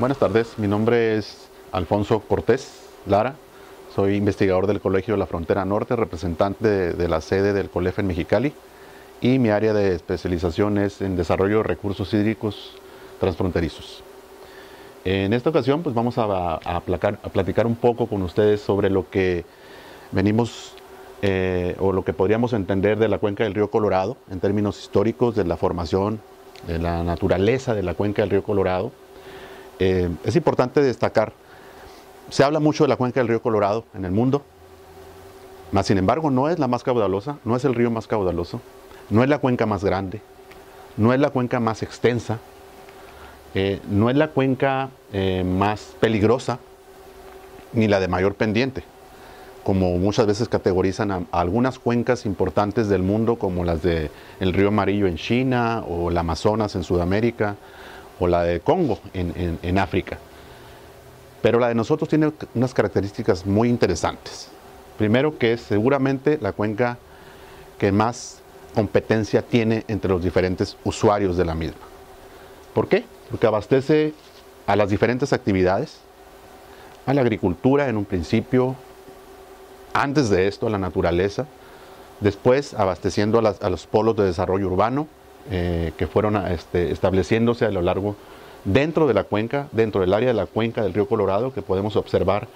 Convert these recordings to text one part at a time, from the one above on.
Buenas tardes, mi nombre es Alfonso Cortés Lara, soy investigador del Colegio de la Frontera Norte, representante de la sede del COLEF en Mexicali, y mi área de especialización es en desarrollo de recursos hídricos transfronterizos. En esta ocasión pues vamos a platicar un poco con ustedes sobre lo que venimos o lo que podríamos entender de la cuenca del río Colorado en términos históricos, de la formación, de la naturaleza de la cuenca del río Colorado. Es importante destacar, se habla mucho de la cuenca del río Colorado en el mundo, mas sin embargo no es la más caudalosa, no es el río más caudaloso, no es la cuenca más grande, no es la cuenca más extensa, no es la cuenca más peligrosa, ni la de mayor pendiente, como muchas veces categorizan a algunas cuencas importantes del mundo, como las del río Amarillo en China, o el Amazonas en Sudamérica, o la de Congo en África. Pero la de nosotros tiene unas características muy interesantes. Primero, que es seguramente la cuenca que más competencia tiene entre los diferentes usuarios de la misma. ¿Por qué? Porque abastece a las diferentes actividades, a la agricultura en un principio, antes de esto a la naturaleza, después abasteciendo a los polos de desarrollo urbano, que fueron estableciéndose a lo largo, dentro de la cuenca, dentro del área de la cuenca del río Colorado, que podemos observar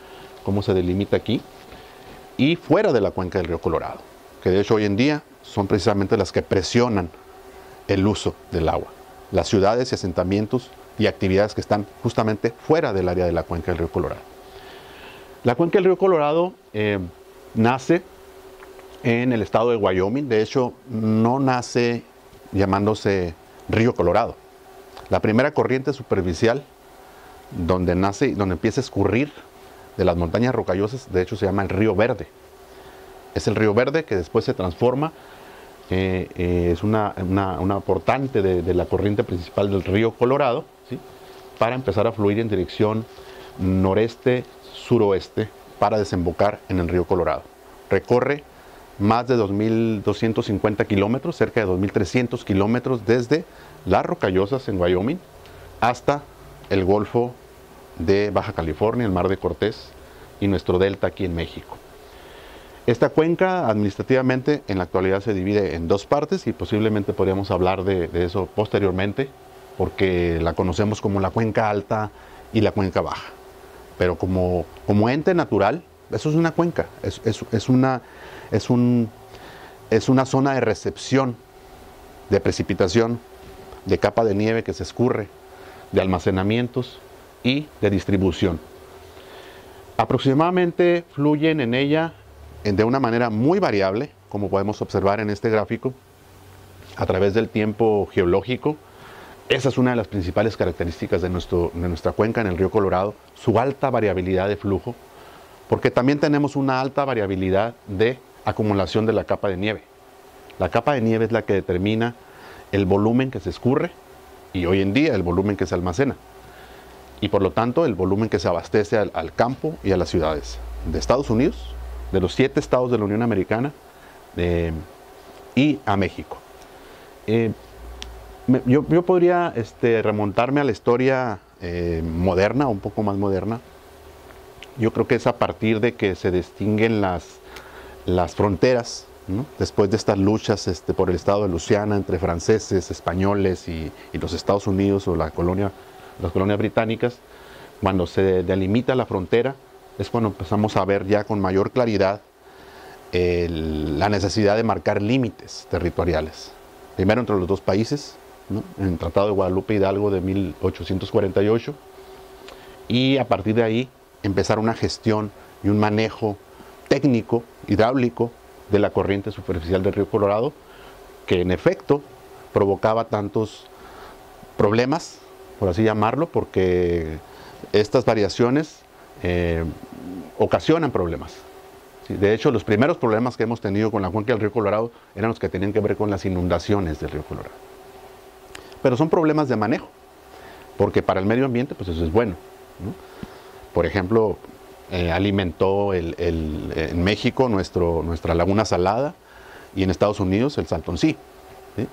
cómo se delimita aquí, y fuera de la cuenca del río Colorado, que de hecho hoy en día son precisamente las que presionan el uso del agua, las ciudades y asentamientos y actividades que están justamente fuera del área de la cuenca del río Colorado. La cuenca del río Colorado nace en el estado de Wyoming. De hecho no nace llamándose río Colorado. La primera corriente superficial donde nace, donde empieza a escurrir de las montañas rocallosas, de hecho se llama el río Verde. Es el río Verde que después se transforma, es una aportante de la corriente principal del río Colorado, ¿sí?, para empezar a fluir en dirección noreste-suroeste para desembocar en el río Colorado. Recorre más de 2.250 kilómetros, cerca de 2.300 kilómetros desde las Rocallosas en Wyoming hasta el Golfo de Baja California, el Mar de Cortés y nuestro delta aquí en México. Esta cuenca administrativamente en la actualidad se divide en dos partes y posiblemente podríamos hablar de eso posteriormente, porque la conocemos como la cuenca alta y la cuenca baja. Pero como ente natural, eso es una cuenca, es una zona de recepción de precipitación, de capa de nieve que se escurre, de almacenamientos y de distribución. Aproximadamente fluyen en ella de una manera muy variable, como podemos observar en este gráfico, a través del tiempo geológico. Esa es una de las principales características de nuestra cuenca en el río Colorado, su alta variabilidad de flujo, porque también tenemos una alta variabilidad de acumulación de la capa de nieve. La capa de nieve es la que determina el volumen que se escurre y hoy en día el volumen que se almacena, y por lo tanto el volumen que se abastece al campo y a las ciudades de Estados Unidos, de los 7 estados de la Unión Americana y a México. Yo podría remontarme a la historia moderna, un poco más moderna. Yo creo que es a partir de que se distinguen las fronteras, ¿no?, después de estas luchas por el estado de Luisiana entre franceses, españoles y los Estados Unidos o las colonias británicas. Cuando se delimita la frontera es cuando empezamos a ver ya con mayor claridad la necesidad de marcar límites territoriales. Primero entre los dos países, ¿no?, en el Tratado de Guadalupe Hidalgo de 1848, y a partir de ahí empezar una gestión y un manejo técnico, hidráulico, de la corriente superficial del río Colorado, que en efecto provocaba tantos problemas, por así llamarlo, porque estas variaciones ocasionan problemas. ¿Sí? De hecho, los primeros problemas que hemos tenido con la cuenca del río Colorado eran los que tenían que ver con las inundaciones del río Colorado. Pero son problemas de manejo, porque para el medio ambiente pues eso es bueno, ¿no? Por ejemplo, alimentó en México nuestra laguna salada, y en Estados Unidos el Salton Sea, ¿sí?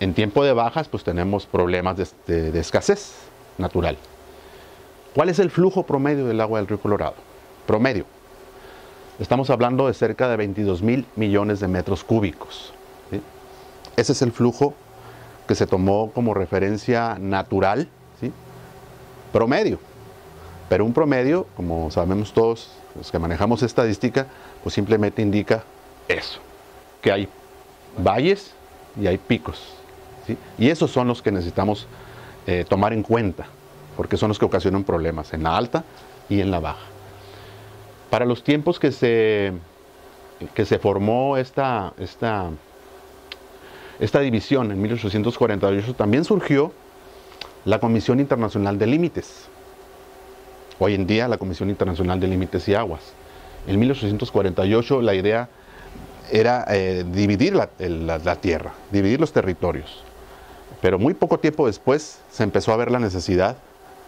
En tiempo de bajas, pues tenemos problemas de escasez natural. ¿Cuál es el flujo promedio del agua del río Colorado? Promedio. Estamos hablando de cerca de 22,000 millones de metros cúbicos. ¿Sí? Ese es el flujo que se tomó como referencia natural, ¿sí? Promedio. Pero un promedio, como sabemos todos los que manejamos estadística, pues simplemente indica eso, que hay valles y hay picos, ¿sí? Y esos son los que necesitamos tomar en cuenta, porque son los que ocasionan problemas en la alta y en la baja. Para los tiempos que se formó esta división en 1848, también surgió la Comisión Internacional de Límites. Hoy en día la Comisión Internacional de Límites y Aguas. En 1848 la idea era dividir la tierra, dividir los territorios. Pero muy poco tiempo después se empezó a ver la necesidad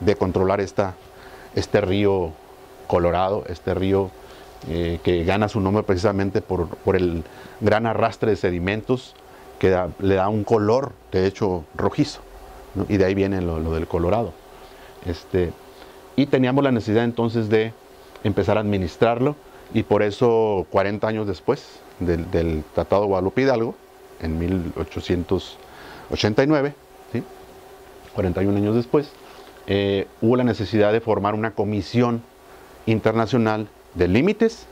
de controlar este río Colorado, este río que gana su nombre precisamente por el gran arrastre de sedimentos que le da un color, de hecho, rojizo, ¿no? Y de ahí viene lo del Colorado. Y teníamos la necesidad entonces de empezar a administrarlo, y por eso 40 años después del Tratado de Guadalupe Hidalgo, en 1889, ¿sí? 41 años después, hubo la necesidad de formar una comisión internacional de límites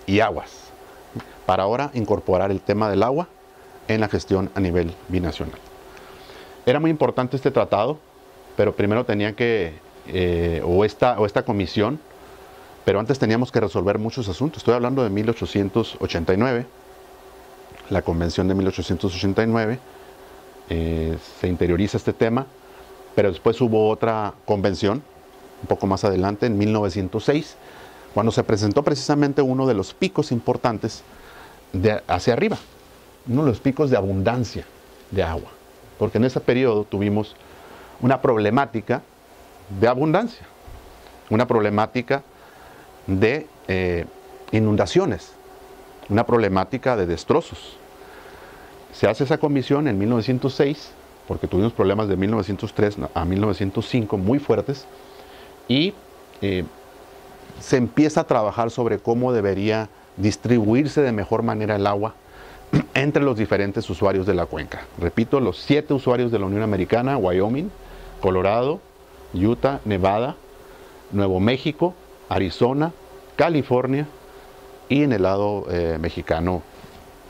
y aguas, para ahora incorporar el tema del agua en la gestión a nivel binacional. Era muy importante este tratado, pero primero tenía que, o esta comisión, pero antes teníamos que resolver muchos asuntos. Estoy hablando de 1889, la convención de 1889, se interioriza este tema, pero después hubo otra convención, un poco más adelante, en 1906, cuando se presentó precisamente uno de los picos importantes hacia arriba, uno de los picos de abundancia de agua, porque en ese periodo tuvimos una problemática de abundancia, una problemática de inundaciones, una problemática de destrozos. Se hace esa comisión en 1906, porque tuvimos problemas de 1903 a 1905 muy fuertes, y se empieza a trabajar sobre cómo debería distribuirse de mejor manera el agua entre los diferentes usuarios de la cuenca. Repito, los 7 usuarios de la Unión Americana: Wyoming, Colorado, Utah, Nevada, Nuevo México, Arizona, California, y en el lado mexicano,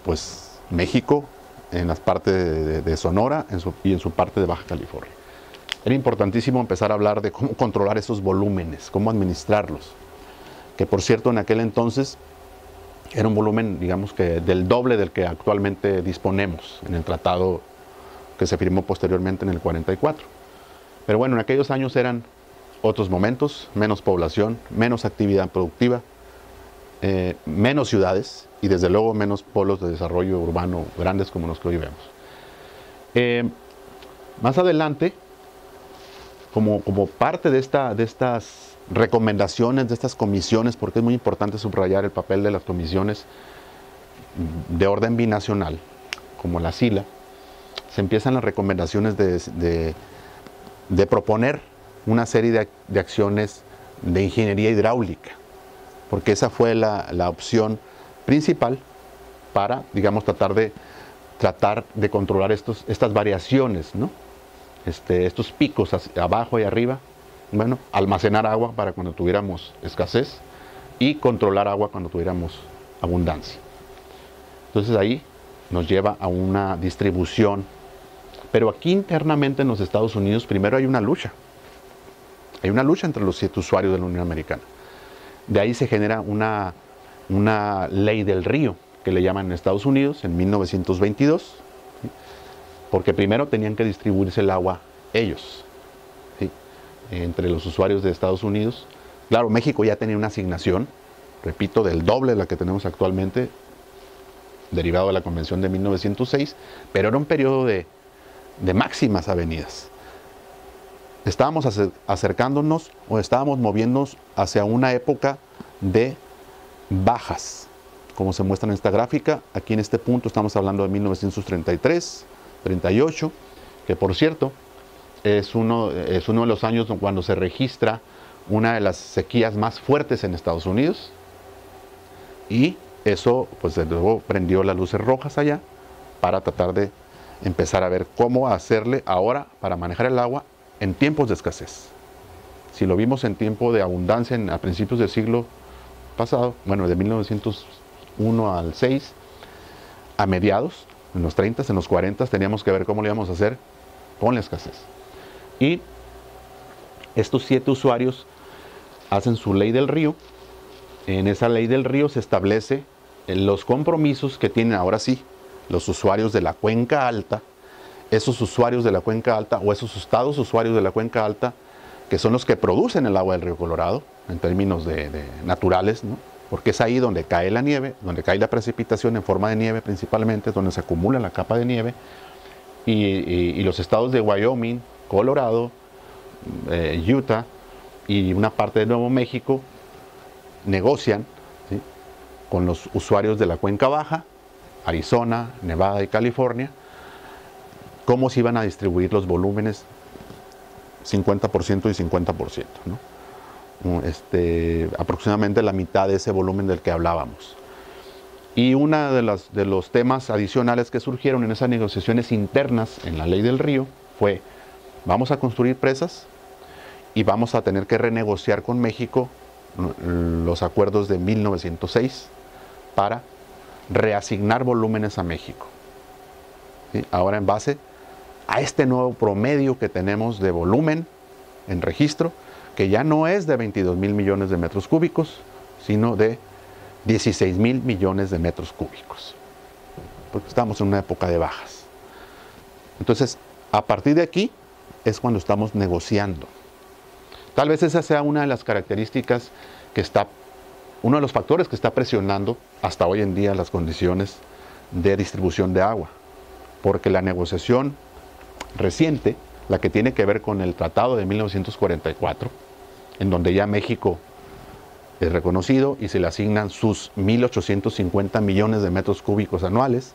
pues México, en las partes de Sonora y en su parte de Baja California. Era importantísimo empezar a hablar de cómo controlar esos volúmenes, cómo administrarlos, que por cierto en aquel entonces era un volumen, digamos que del doble del que actualmente disponemos en el tratado que se firmó posteriormente en el 44. Pero bueno, en aquellos años eran otros momentos, menos población, menos actividad productiva, menos ciudades y desde luego menos polos de desarrollo urbano grandes como los que hoy vemos. Más adelante, como parte de estas recomendaciones, de estas comisiones, porque es muy importante subrayar el papel de las comisiones de orden binacional, como la SILA, se empiezan las recomendaciones de proponer una serie de acciones de ingeniería hidráulica, porque esa fue la opción principal para, digamos, tratar de controlar estas variaciones, ¿no? Estos picos hacia abajo y arriba. Bueno, almacenar agua para cuando tuviéramos escasez y controlar agua cuando tuviéramos abundancia. Entonces ahí nos lleva a una distribución. Pero aquí internamente en los Estados Unidos primero hay una lucha. Hay una lucha entre los 7 usuarios de la Unión Americana. De ahí se genera una ley del río, que le llaman en Estados Unidos, en 1922, ¿sí? Porque primero tenían que distribuirse el agua ellos, ¿sí? Entre los usuarios de Estados Unidos. Claro, México ya tenía una asignación, repito, del doble de la que tenemos actualmente, derivado de la Convención de 1906, pero era un periodo de máximas avenidas. Estábamos acercándonos o estábamos moviéndonos hacia una época de bajas, como se muestra en esta gráfica. Aquí en este punto estamos hablando de 1933, 38, que por cierto es uno de los años cuando se registra una de las sequías más fuertes en Estados Unidos, y eso pues de nuevo prendió las luces rojas allá para tratar de empezar a ver cómo hacerle ahora para manejar el agua en tiempos de escasez. Si lo vimos en tiempo de abundancia a principios del siglo pasado, bueno, de 1901 al 6, a mediados, en los 30, en los 40, teníamos que ver cómo lo íbamos a hacer con la escasez. Y estos 7 usuarios hacen su ley del río. En esa ley del río se establece los compromisos que tienen ahora sí los usuarios de la cuenca alta, esos usuarios de la cuenca alta o esos estados usuarios de la cuenca alta, que son los que producen el agua del río Colorado en términos de naturales, ¿no? Porque es ahí donde cae la nieve, donde cae la precipitación en forma de nieve principalmente, donde se acumula la capa de nieve, y los estados de Wyoming, Colorado, Utah y una parte de Nuevo México negocian, ¿sí?, con los usuarios de la cuenca baja, Arizona, Nevada y California, cómo se iban a distribuir los volúmenes 50% y 50%, ¿no? Aproximadamente la mitad de ese volumen del que hablábamos. Y uno de los temas adicionales que surgieron en esas negociaciones internas en la ley del río fue: vamos a construir presas y vamos a tener que renegociar con México los acuerdos de 1906 para reasignar volúmenes a México, ¿sí? Ahora en base a este nuevo promedio que tenemos de volumen en registro, que ya no es de 22,000 millones de metros cúbicos, sino de 16,000 millones de metros cúbicos, porque estamos en una época de bajas. Entonces, a partir de aquí es cuando estamos negociando. Tal vez esa sea una de las características uno de los factores que está presionando hasta hoy en día las condiciones de distribución de agua, porque la negociación reciente, la que tiene que ver con el Tratado de 1944, en donde ya México es reconocido y se le asignan sus 1,850 millones de metros cúbicos anuales,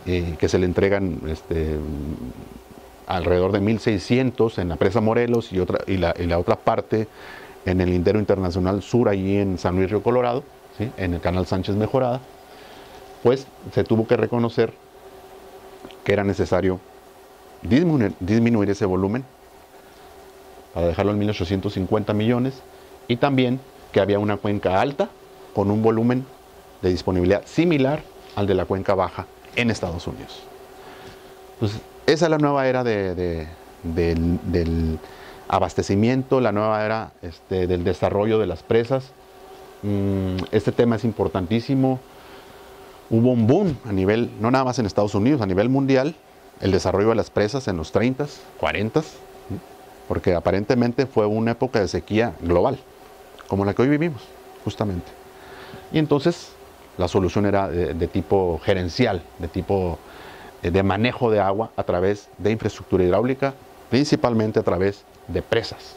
que se le entregan alrededor de 1,600 en la presa Morelos y la otra parte en el lindero internacional sur, allí en San Luis Río Colorado, ¿sí?, en el canal Sánchez Mejorada. Pues se tuvo que reconocer que era necesario disminuir ese volumen para dejarlo en 1,850 millones, y también que había una cuenca alta con un volumen de disponibilidad similar al de la cuenca baja en Estados Unidos. Entonces, esa es la nueva era del abastecimiento, la nueva era del desarrollo de las presas. Este tema es importantísimo. Hubo un boom a nivel, no nada más en Estados Unidos, a nivel mundial, el desarrollo de las presas en los 30s, 40s, ¿sí?, porque aparentemente fue una época de sequía global, como la que hoy vivimos, justamente. Y entonces la solución era de tipo gerencial, de tipo de manejo de agua a través de infraestructura hidráulica, principalmente a través de presas,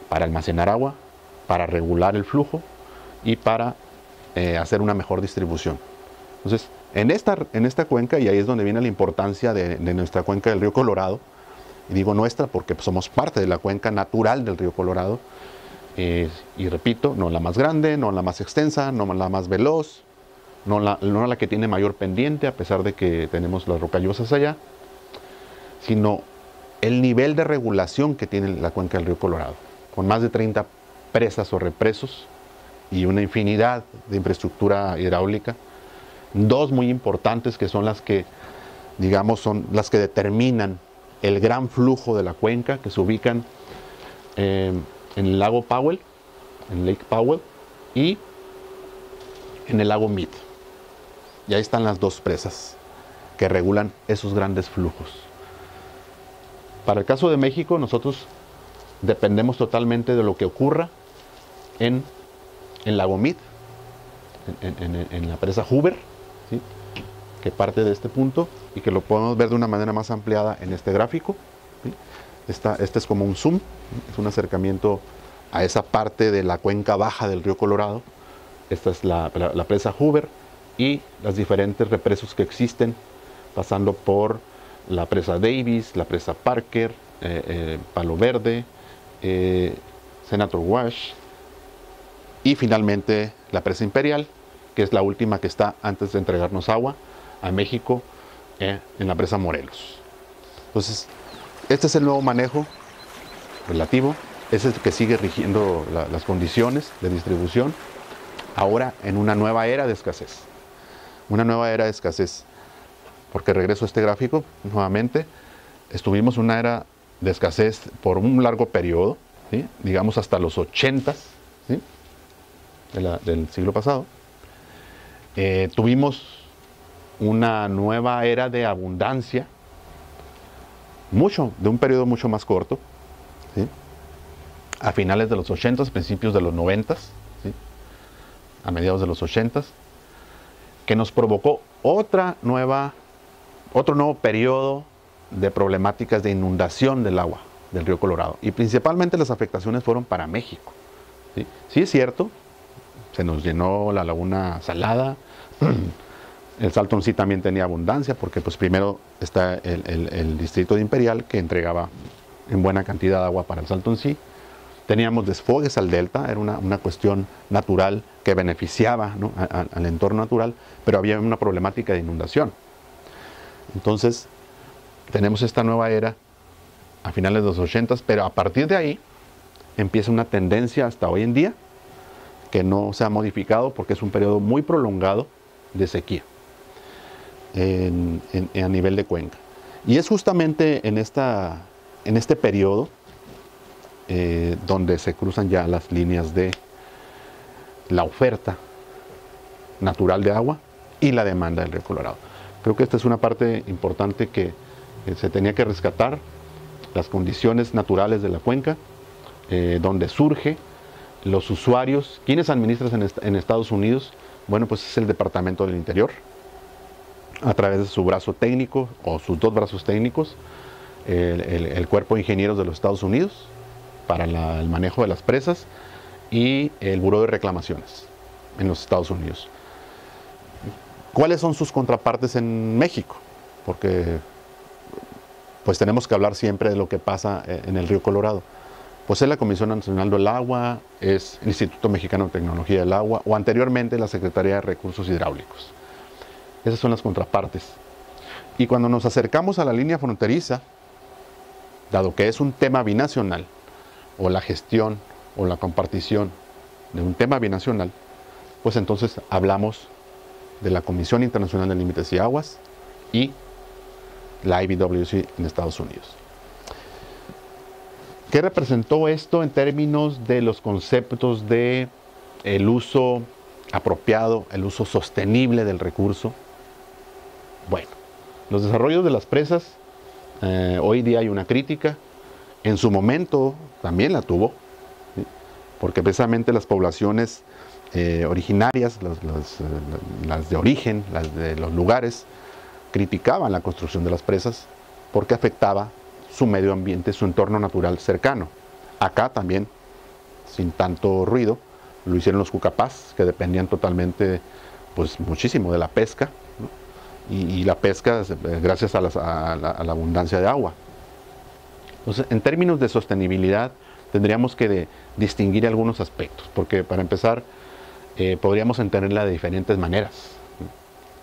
para almacenar agua, para regular el flujo y para hacer una mejor distribución. Entonces, en esta cuenca, y ahí es donde viene la importancia de nuestra cuenca del río Colorado, y digo nuestra porque somos parte de la cuenca natural del río Colorado, y repito, no la más grande, no la más extensa, no la más veloz, no la que tiene mayor pendiente, a pesar de que tenemos las rocallosas allá, sino el nivel de regulación que tiene la cuenca del río Colorado, con más de 30 presas o represos y una infinidad de infraestructura hidráulica. Dos muy importantes, que son las que, digamos, son las que determinan el gran flujo de la cuenca, que se ubican en el lago Powell, en Lake Powell, y en el lago Mead. Y ahí están las dos presas que regulan esos grandes flujos. Para el caso de México, nosotros dependemos totalmente de lo que ocurra en el lago Mead, en la presa Hoover, ¿sí?, que parte de este punto y que lo podemos ver de una manera más ampliada en este gráfico, ¿sí? Este es como un zoom, es un acercamiento a esa parte de la cuenca baja del río Colorado. Esta es la presa Hoover y las diferentes represos que existen, pasando por la presa Davis, la presa Parker, Palo Verde, Senator Wash y finalmente la presa Imperial, que es la última que está antes de entregarnos agua a México, en la presa Morelos. Entonces, este es el nuevo manejo relativo, es el que sigue rigiendo las condiciones de distribución, ahora en una nueva era de escasez. Una nueva era de escasez, porque regreso a este gráfico nuevamente, estuvimos en una era de escasez por un largo periodo, ¿sí? Digamos hasta los 80s, ¿sí? del siglo pasado. Tuvimos una nueva era de abundancia, de un periodo mucho más corto, ¿sí? A finales de los 80s, principios de los 90s, ¿sí? A mediados de los 80s, que nos provocó otro nuevo periodo de problemáticas de inundación del agua del río Colorado. Y principalmente las afectaciones fueron para México. ¿Sí? Sí es cierto, se nos llenó la laguna salada, el Salton Sea también tenía abundancia, porque pues primero está el distrito de Imperial, que entregaba en buena cantidad de agua para el Salton Sea. Teníamos desfogues al delta, era una cuestión natural que beneficiaba, ¿no? al entorno natural, pero había una problemática de inundación. Entonces, tenemos esta nueva era a finales de los 80s, pero a partir de ahí empieza una tendencia hasta hoy en día que no se ha modificado porque es un periodo muy prolongado de sequía a nivel de cuenca. Y es justamente en este periodo donde se cruzan ya las líneas de la oferta natural de agua y la demanda del río Colorado. Creo que esta es una parte importante que se tenía que rescatar, las condiciones naturales de la cuenca, donde surge los usuarios. ¿Quiénes administran en Estados Unidos? Bueno, pues es el Departamento del Interior, a través de su brazo técnico o sus dos brazos técnicos, el Cuerpo de Ingenieros de los Estados Unidos para el manejo de las presas y el Buró de Reclamaciones en los Estados Unidos. ¿Cuáles son sus contrapartes en México? Porque pues tenemos que hablar siempre de lo que pasa en el río Colorado. Pues es la Comisión Nacional del Agua, es el Instituto Mexicano de Tecnología del Agua o anteriormente la Secretaría de Recursos Hidráulicos. Esas son las contrapartes. Y cuando nos acercamos a la línea fronteriza, dado que es un tema binacional, o la gestión o la compartición de un tema binacional, pues entonces hablamos de la Comisión Internacional de Límites y Aguas y la IBWC en Estados Unidos. ¿Qué representó esto en términos de los conceptos de el uso apropiado, el uso sostenible del recurso? Bueno, los desarrollos de las presas, hoy día hay una crítica, en su momento también la tuvo, ¿sí? Porque precisamente las poblaciones originarias, las de origen, las de los lugares, criticaban la construcción de las presas porque afectaba su medio ambiente, su entorno natural cercano. Acá también, sin tanto ruido, lo hicieron los cucapás, que dependían totalmente, pues muchísimo de la pesca, ¿no? Y la pesca gracias a la abundancia de agua. Entonces, en términos de sostenibilidad, tendríamos que distinguir algunos aspectos, porque para empezar, podríamos entenderla de diferentes maneras.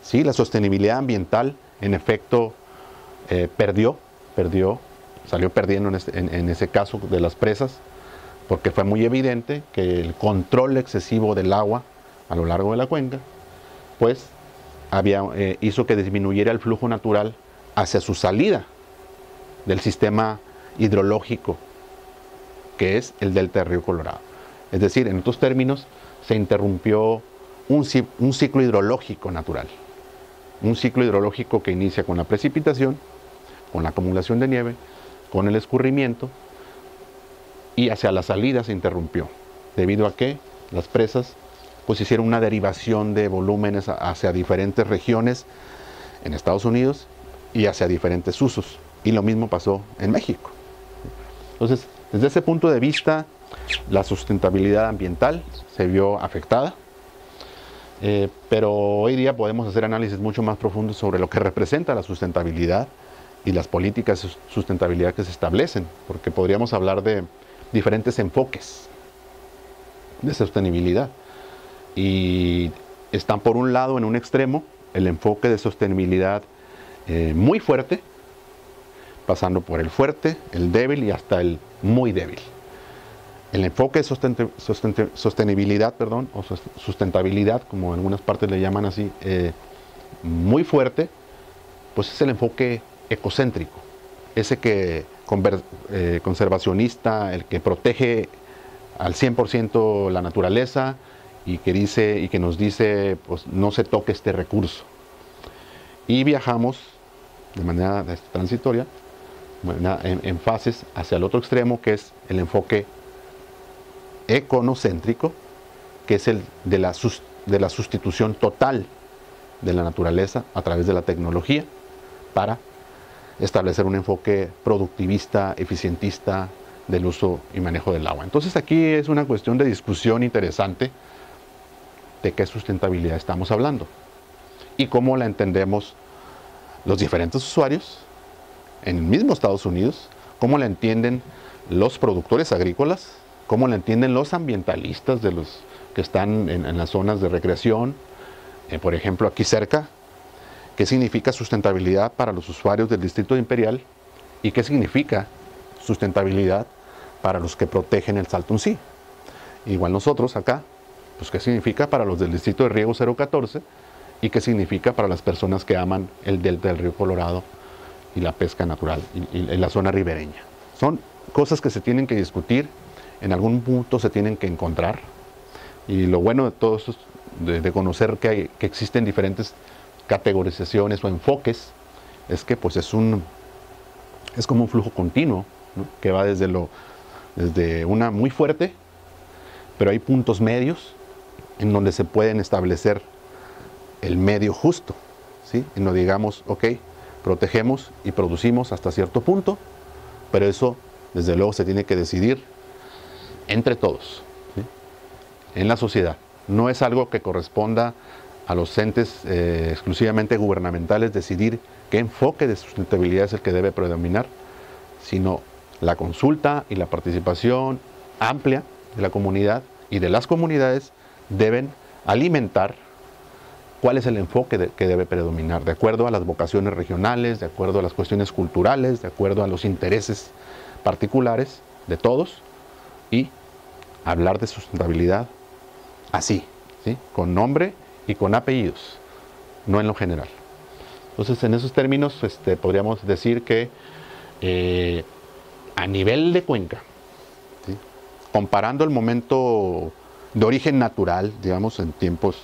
Sí, la sostenibilidad ambiental, en efecto, salió perdiendo en ese caso de las presas, porque fue muy evidente que el control excesivo del agua a lo largo de la cuenca, pues hizo que disminuyera el flujo natural hacia su salida del sistema hidrológico, que es el delta del río Colorado. Es decir, en otros términos, se interrumpió un ciclo hidrológico natural. Un ciclo hidrológico que inicia con la precipitación, con la acumulación de nieve, con el escurrimiento, y hacia la salida se interrumpió, debido a que las presas pues hicieron una derivación de volúmenes hacia diferentes regiones en Estados Unidos y hacia diferentes usos. Y lo mismo pasó en México. Entonces, desde ese punto de vista, la sustentabilidad ambiental se vio afectada, pero hoy día podemos hacer análisis mucho más profundos sobre lo que representa la sustentabilidad y las políticas de sustentabilidad que se establecen, porque podríamos hablar de diferentes enfoques de sostenibilidad. Y están por un lado, en un extremo, el enfoque de sostenibilidad muy fuerte, pasando por el fuerte, el débil y hasta el muy débil. El enfoque de sostenibilidad, perdón, o sustentabilidad, como en algunas partes le llaman así, muy fuerte, pues es el enfoque ecocéntrico, ese que conservacionista, el que protege al 100% la naturaleza y que nos dice, pues no se toque este recurso. Y viajamos de manera transitoria en fases hacia el otro extremo, que es el enfoque econocéntrico, que es el de la sustitución total de la naturaleza a través de la tecnología para establecer un enfoque productivista, eficientista del uso y manejo del agua. Entonces aquí es una cuestión de discusión interesante de qué sustentabilidad estamos hablando y cómo la entendemos los diferentes usuarios en el mismo Estados Unidos, cómo la entienden los productores agrícolas, cómo la entienden los ambientalistas de los que están en las zonas de recreación, por ejemplo aquí cerca, qué significa sustentabilidad para los usuarios del Distrito Imperial y qué significa sustentabilidad para los que protegen el Saltoncí. Igual nosotros acá, pues qué significa para los del Distrito de Riego 014 y qué significa para las personas que aman el delta del río Colorado y la pesca natural y la zona ribereña. Son cosas que se tienen que discutir, en algún punto se tienen que encontrar, y lo bueno de todo esto es de conocer que existen diferentes categorizaciones o enfoques, es que pues es como un flujo continuo, ¿no? Que va desde una muy fuerte, pero hay puntos medios en donde se pueden establecer el medio justo, ¿sí? Y no digamos, ok, protegemos y producimos hasta cierto punto, pero eso desde luego se tiene que decidir entre todos, ¿sí? En la sociedad. No es algo que corresponda a los entes exclusivamente gubernamentales decidir qué enfoque de sustentabilidad es el que debe predominar, sino la consulta y la participación amplia de la comunidad y de las comunidades deben alimentar cuál es el enfoque que debe predominar, de acuerdo a las vocaciones regionales, de acuerdo a las cuestiones culturales, de acuerdo a los intereses particulares de todos, y hablar de sustentabilidad así, ¿sí? Con nombre y con apellidos, no en lo general. Entonces, en esos términos, podríamos decir que a nivel de cuenca, ¿sí? Comparando el momento de origen natural, digamos, en tiempos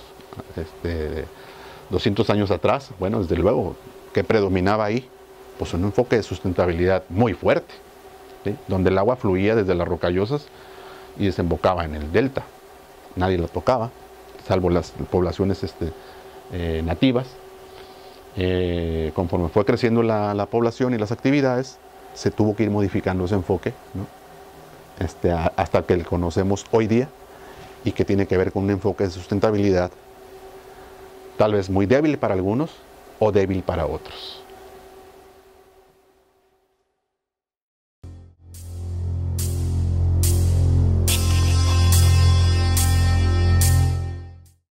200 años atrás, bueno, desde luego, ¿qué predominaba ahí? Pues un enfoque de sustentabilidad muy fuerte, ¿sí? Donde el agua fluía desde las rocallosas y desembocaba en el delta. Nadie la tocaba, salvo las poblaciones nativas. Conforme fue creciendo la población y las actividades, se tuvo que ir modificando ese enfoque, ¿no? Hasta que el conocemos hoy día, y que tiene que ver con un enfoque de sustentabilidad tal vez muy débil para algunos o débil para otros.